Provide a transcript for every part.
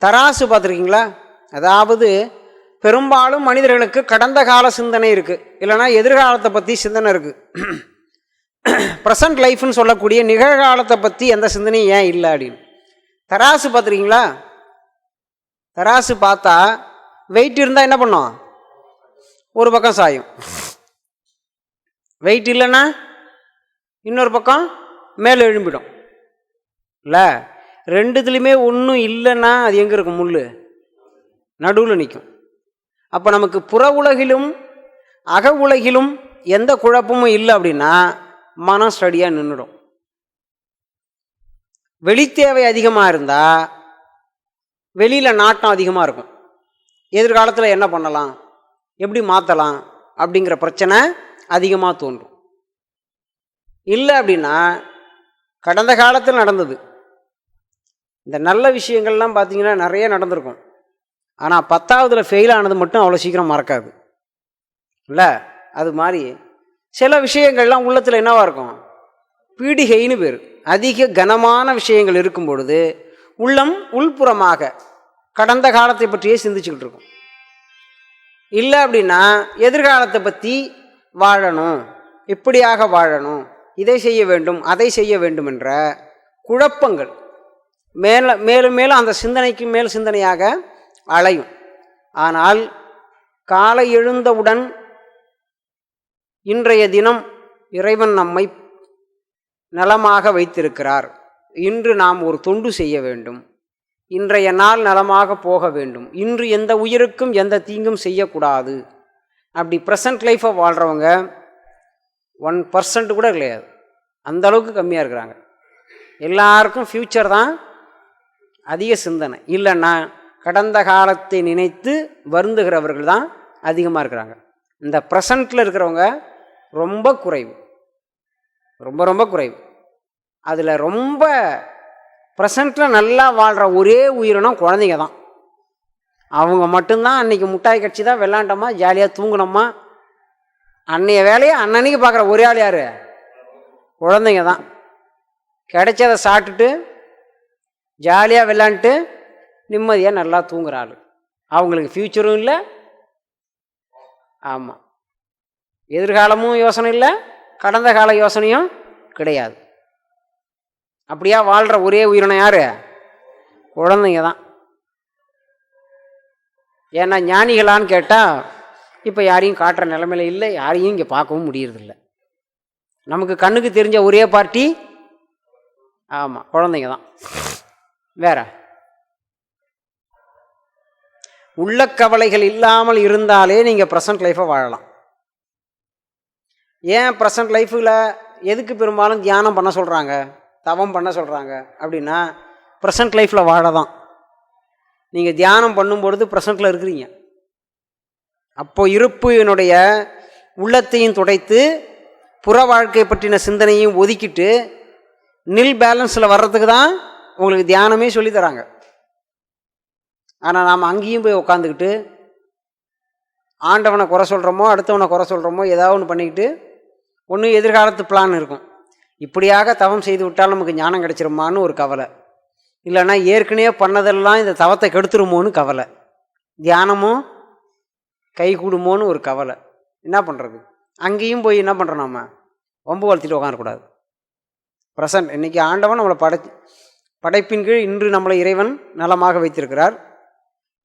தராசு பார்த்துருக்கீங்களா? அதாவது பெரும்பாலும் மனிதர்களுக்கு கடந்த கால சிந்தனை இருக்குது, இல்லைனா எதிர்காலத்தை பற்றி சிந்தனை இருக்குது. ப்ரெசன்ட் லைஃப்னு சொல்லக்கூடிய நிகழ்காலத்தை பற்றி எந்த சிந்தனையும் ஏன் இல்லை அப்படின்னு. தராசு பார்த்துருக்கீங்களா? தராசு பார்த்தா வெயிட் இருந்தால் என்ன பண்ணோம்? ஒரு பக்கம் சாயும். வெயிட் இல்லைன்னா இன்னொரு பக்கம் மேலே எழும்பிடும் இல்லை? ரெண்டுத்துலேயுமே ஒன்றும் இல்லைன்னா அது எங்கே இருக்கும்? முள் நடுவில் நிற்கும். அப்போ நமக்கு புற உலகிலும் அக உலகிலும் எந்த குழப்பமும் இல்லை அப்படின்னா மனம் ஸ்டடியாக நின்றுடும். வெளித்தேவை அதிகமாக இருந்தால் வெளியில் நாட்டம் அதிகமாக இருக்கும். எதிர்காலத்தில் என்ன பண்ணலாம், எப்படி மாற்றலாம் அப்படிங்கிற பிரச்சனை அதிகமாக தோன்றும். இல்லை அப்படின்னா கடந்த காலத்தில் நடந்தது இந்த நல்ல விஷயங்கள்லாம் பார்த்திங்கன்னா நிறைய நடந்திருக்கும். ஆனால் 10ஆவதுல ஃபெயில் ஆனது மட்டும் அவ்வளோ சீக்கிரம் மறக்காது இல்லை? அது மாதிரி சில விஷயங்கள்லாம் உள்ளத்தில் என்னவாக இருக்கும்? பீடிகைன்னு பேர். அதிக கனமான விஷயங்கள் இருக்கும் பொழுது உள்ளம் உள்புறமாக கடந்த காலத்தை பற்றியே சிந்திச்சுக்கிட்டு இருக்கும். இல்லை அப்படின்னா எதிர்காலத்தை பற்றி வாழணும், இப்படியாக வாழணும், இதை செய்ய வேண்டும், அதை செய்ய வேண்டும் என்ற குழப்பங்கள் மேலும் மேலும் அந்த சிந்தனைக்கு மேல் சிந்தனையாக அலையும். ஆனால் காலை எழுந்தவுடன் இன்றைய தினம் இறைவன் நம்மை நலமாக வைத்திருக்கிறார், இன்று நாம் ஒரு தொண்டு செய்ய வேண்டும், இன்றைய நாள் நலமாக போக வேண்டும், இன்று எந்த உயிருக்கும் எந்த தீங்கும் செய்யக்கூடாது. அப்படி ப்ரெசன்ட் லைஃப்பை வாழ்கிறவங்க 1% கூட கிடையாது, அந்த அளவுக்கு கம்மியாக இருக்கிறாங்க. எல்லாருக்கும் ஃப்யூச்சர் தான் அதிக சிந்தனை. இல்லைன்னா கடந்த காலத்தை நினைத்து வருந்துகிறவர்கள் தான் அதிகமாக இருக்கிறாங்க. இந்த ப்ரெசண்ட்டில் இருக்கிறவங்க ரொம்ப குறைவு, ரொம்ப ரொம்ப குறைவு. அதில் ரொம்ப ப்ரெசண்ட்டில் நல்லா வாழ்கிற ஒரே உயிரினம் குழந்தைங்க தான். அவங்க மட்டும்தான் அன்றைக்கி முட்டாய் கட்சி தான் விளாண்டோமா, ஜாலியாக தூங்கினோமா, அன்றைய வேலையை அன்னன்னைக்கு பார்க்குற ஒரே ஆள் யார்? குழந்தைங்க தான். கிடைச்சதை சாப்பிட்டுட்டு ஜாலியாக விளாண்டுட்டு நிம்மதியாக நல்லா தூங்குற ஆள். அவங்களுக்கு ஃப்யூச்சரும் இல்லை, ஆமாம், எதிர்காலமும் யோசனை இல்லை, கடந்த கால யோசனையும் கிடையாது. அப்படியா வாழ்கிற ஒரே உயிரினம் யார்? குழந்தைங்க தான். ஏன்னா ஞானிகளான்னு கேட்டால் இப்போ யாரையும் காட்டுற நிலைமையில இல்லை, யாரையும் இங்கே பார்க்கவும் முடியறதில்ல. நமக்கு கண்ணுக்கு தெரிஞ்ச ஒரே பார்ட்டி ஆமாம் குழந்தைங்க தான். வேற உள்ள கவலைகள் இல்லாமல் இருந்தாலே நீங்கள் ப்ரெசன்ட் லைஃப்பை வாழலாம். ஏன் ப்ரெசன்ட் லைஃப்பில் எதுக்கு பெரும்பாலும் தியானம் பண்ண சொல்கிறாங்க, தவம் பண்ண சொல்கிறாங்க அப்படின்னா ப்ரெசன்ட் லைஃப்பில் வாழ தான். நீங்கள் தியானம் பண்ணும்பொழுது ப்ரெசண்ட்டில் இருக்கிறீங்க. அப்போது இருப்பினுடைய உள்ளத்தையும் துடைத்து புற வாழ்க்கை பற்றின சிந்தனையும் ஒதுக்கிட்டு நில் பேலன்ஸில் வர்றதுக்கு தான் உங்களுக்கு தியானமே சொல்லித்தராங்க. ஆனால் நாம் அங்கேயும் போய் உட்காந்துக்கிட்டு ஆண்டவனை குறை சொல்கிறோமோ, அடுத்தவனை குறை சொல்கிறோமோ, ஏதாவது ஒன்று பண்ணிக்கிட்டு ஒன்று எதிர்காலத்து பிளான் இருக்கும். இப்படியாக தவம் செய்து விட்டால் நமக்கு ஞானம் கிடைச்சிருமான்னு ஒரு கவலை, இல்லைன்னா ஏற்கனவே பண்ணதெல்லாம் இந்த தவத்தை கெடுத்துருமோன்னு கவலை, தியானமும் கை கூடுமோன்னு ஒரு கவலை. என்ன பண்ணுறது? அங்கேயும் போய் என்ன பண்ணுறோம்? நம்ம வம்பு வளர்த்திட்டு உட்காரக்கூடாது. ப்ரெசன்ட் இன்றைக்கி ஆண்டவன் நம்மளை படைப்பின் கீழ் இன்று நம்மளை இறைவன் நலமாக வைத்திருக்கிறார்.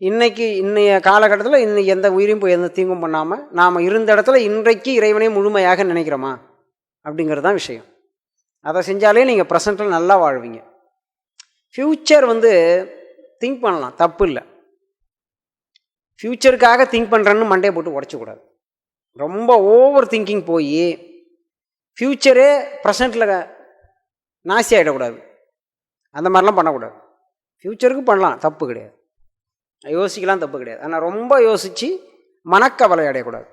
இன்னைய காலகட்டத்தில் இன்னைக்கு எந்த உயிரையும் போய் எந்த தீங்கும் பண்ணாமல் நாம் இருந்த இடத்துல இன்றைக்கு இறைவனை முழுமையாக நினைக்கிறோமா அப்படிங்கிறது தான் விஷயம். அதை செஞ்சாலே நீங்கள் ப்ரெசண்ட்டில் நல்லா வாழ்வீங்க. ஃப்யூச்சர் திங்க் பண்ணலாம், தப்பு இல்லை. ஃப்யூச்சருக்காக திங்க் பண்ணுறேன்னு மண்டையை போட்டு உடச்சக்கூடாது. ரொம்ப ஓவர் திங்கிங் போய் ஃப்யூச்சரே ப்ரெசண்ட்டில் நாசி ஆகிடக்கூடாது. அந்த மாதிரிலாம் பண்ணக்கூடாது. ஃப்யூச்சருக்கு பண்ணலாம், தப்பு கிடையாது, யோசிக்கலாம், தப்பு கிடையாது. ஆனால் ரொம்ப யோசித்து மனக்கவலை அடையக்கூடாது.